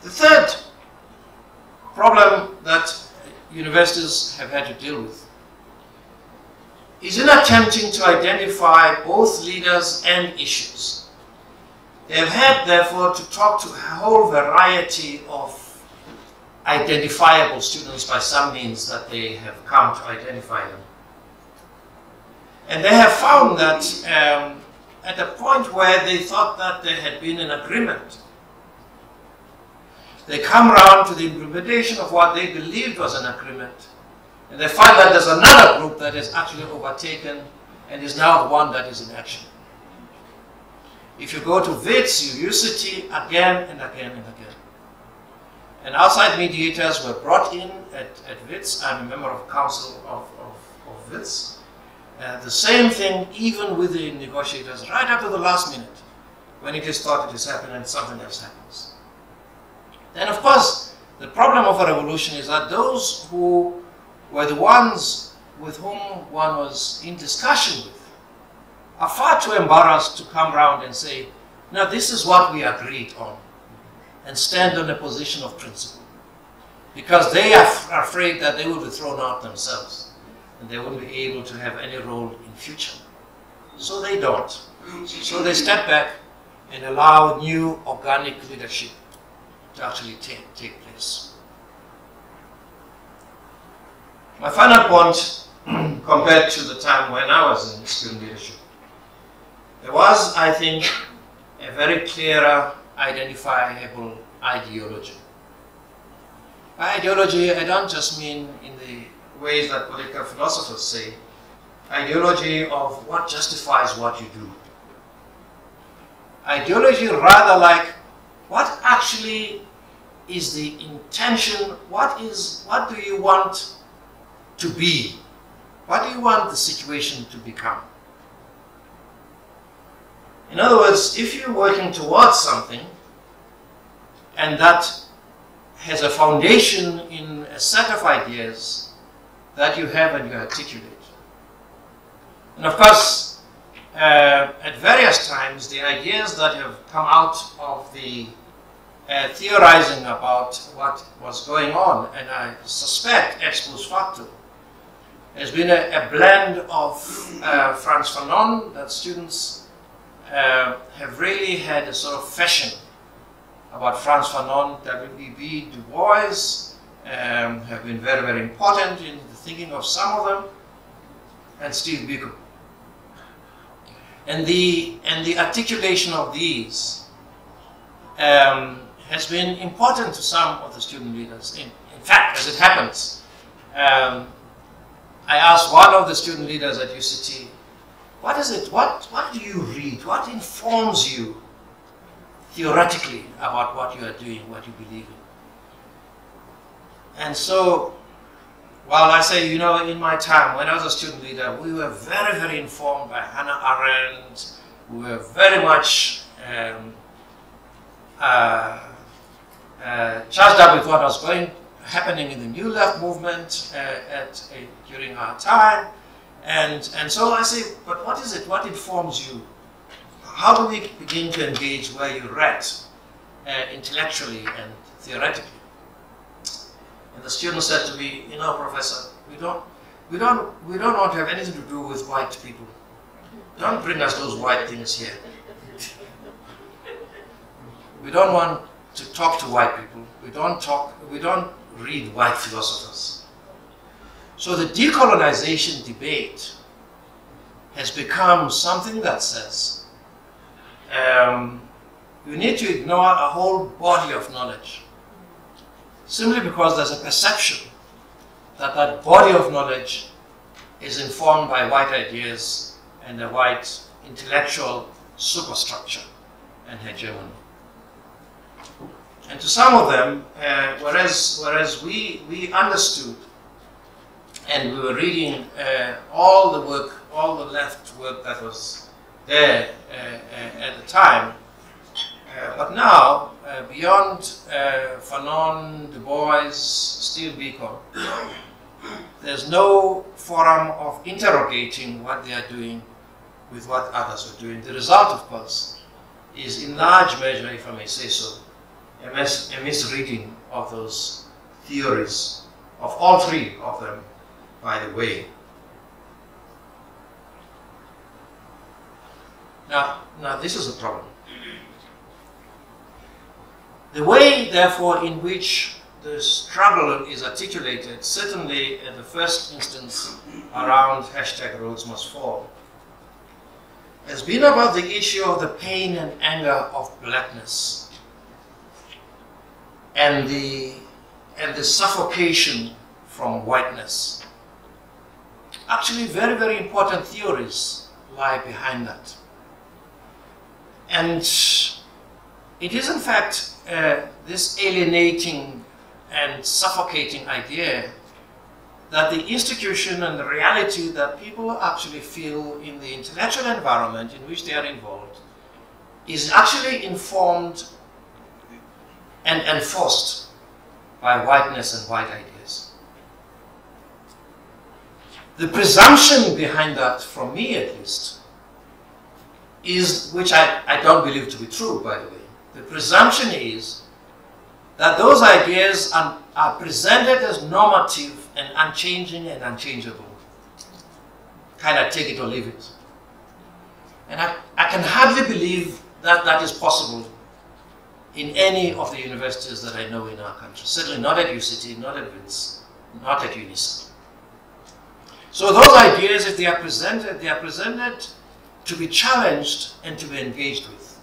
The third problem that universities have had to deal with is in attempting to identify both leaders and issues. They have had, therefore, to talk to a whole variety of identifiable students by some means that they have come to identify them. And they have found that at a point where they thought that there had been an agreement, they come around to the implementation of what they believed was an agreement, and they find that there's another group that is actually overtaken and is now the one that is in action. If you go to WITS, you UCT again and again and again. And outside mediators were brought in at WITS. I'm a member of council of WITS. The same thing even with the negotiators right up to the last minute when it is thought it is happening and something else happens. Then of course the problem of a revolution is that those who were the ones with whom one was in discussion with are far too embarrassed to come around and say, no, this is what we agreed on, and stand on a position of principle. Because they are afraid that they will be thrown out themselves and they won't be able to have any role in future. So they don't. So they step back and allow new organic leadership to actually take place. My final point, compared to the time when I was in student leadership, there was, I think, a very clearer, identifiable ideology. By ideology, I don't just mean in the ways that political philosophers say, ideology of what justifies what you do. Ideology rather like what actually is the intention, what do you want to be? What do you want the situation to become? In other words, if you're working towards something and that has a foundation in a set of ideas that you have and you articulate. And of course, at various times, the ideas that have come out of the theorizing about what was going on, and I suspect ex post facto, has been a blend of Frantz Fanon that students have really had a sort of fashion about Frantz Fanon. W.E.B. Du Bois have been very, very important in the thinking of some of them, and Steve Biko. And the articulation of these has been important to some of the student leaders. In fact, as it happens, I asked one of the student leaders at UCT, what is it, what do you read, what informs you theoretically about what you are doing, what you believe in? And so, while I say, you know, in my time, when I was a student leader, we were very, very informed by Hannah Arendt. We were very much charged up with what was happening in the New Left movement during our time. And so I say, but what is it? What informs you? How do we begin to engage where you're at, intellectually and theoretically? And the student said to me, you know, Professor, we don't want to have anything to do with white people. Don't bring us those white things here. We don't want to talk to white people. We don't read white philosophers. So the decolonization debate has become something that says you need to ignore a whole body of knowledge simply because there's a perception that that body of knowledge is informed by white ideas and a white intellectual superstructure and hegemony. And to some of them, whereas we understood and we were reading all the work, all the left work that was there at the time, but now, beyond Fanon, Du Bois, Steve Biko, there's no forum of interrogating what they are doing with what others are doing. The result, of course, is in large measure, if I may say so, a misreading of those theories, of all three of them, by the way. Now this is a problem. The way, therefore, in which the struggle is articulated, certainly in the first instance around #RhodsMustFall, has been about the issue of the pain and anger of blackness and the suffocation from whiteness. Actually, very, very important theories lie behind that. And it is, in fact, this alienating and suffocating idea that the institution and the reality that people actually feel in the intellectual environment in which they are involved is actually informed and enforced by whiteness and white ideas. The presumption behind that, from me at least, is, which I don't believe to be true, by the way, the presumption is that those ideas are presented as normative and unchanging and unchangeable. Kind of take it or leave it. And I can hardly believe that that is possible in any of the universities that I know in our country. Certainly not at UCT, not at Wits, not at UNISA. So those ideas, if they are presented to be challenged and to be engaged with.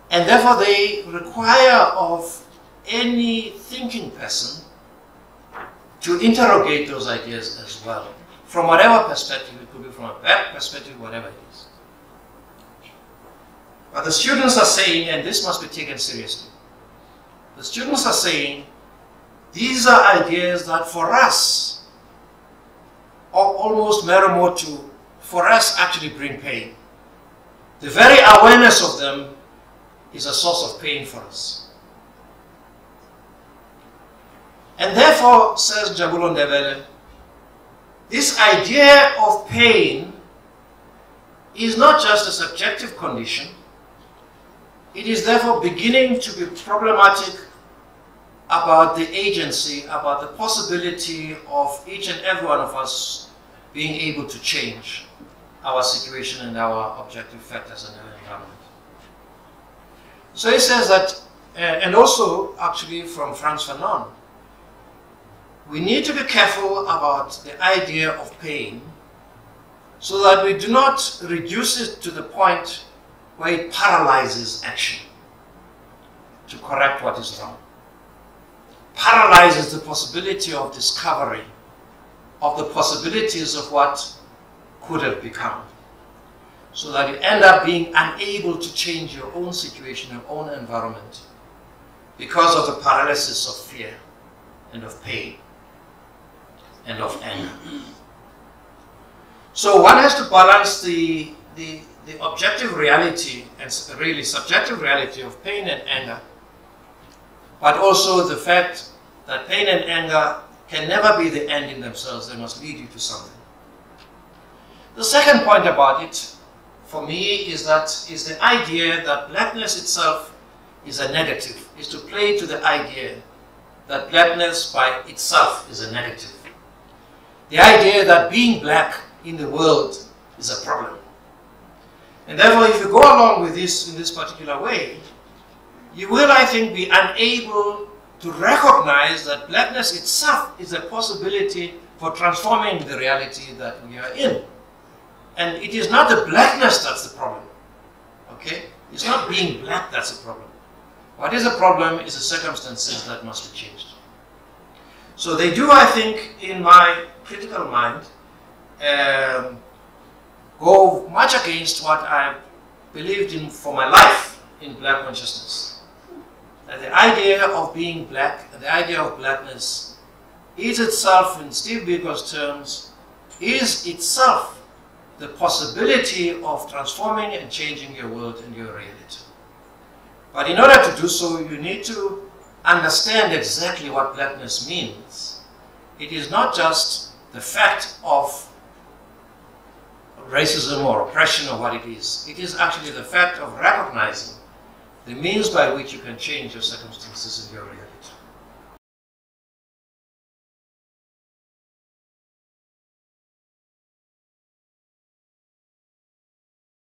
And therefore they require of any thinking person to interrogate those ideas as well, from whatever perspective. It could be from a bad perspective, whatever it is. But the students are saying, and this must be taken seriously, the students are saying, these are ideas that for us, or almost meromotu, for us actually bring pain. The very awareness of them is a source of pain for us. And therefore, says Jabulo Ndebele, this idea of pain is not just a subjective condition. It is therefore beginning to be problematic about the agency, about the possibility of each and every one of us being able to change our situation and our objective factors in our environment. So he says that, and also actually from Frantz Fanon, we need to be careful about the idea of pain so that we do not reduce it to the point where it paralyzes action to correct what is wrong. Paralyzes the possibility of discovery, of the possibilities of what could have become, so that you end up being unable to change your own situation, your own environment, because of the paralysis of fear and of pain and of anger. So one has to balance the objective reality and really subjective reality of pain and anger, but also the fact that pain and anger can never be the end in themselves. They must lead you to something. The second point about it, for me, is the idea that blackness itself is a negative, is to play to the idea that blackness by itself is a negative. The idea that being black in the world is a problem. And therefore, if you go along with this in this particular way, you will, I think, be unable to recognize that blackness itself is a possibility for transforming the reality that we are in. And it is not the blackness that's the problem, okay? It's not being black that's the problem. What is the problem is the circumstances that must be changed. So they do, I think, in my critical mind, go much against what I believed in for my life in black consciousness. That the idea of being black, the idea of blackness, is itself, in Steve Biko's terms, is itself the possibility of transforming and changing your world and your reality. But in order to do so, you need to understand exactly what blackness means. It is not just the fact of racism or oppression or what it is. It is actually the fact of recognizing the means by which you can change your circumstances in your reality.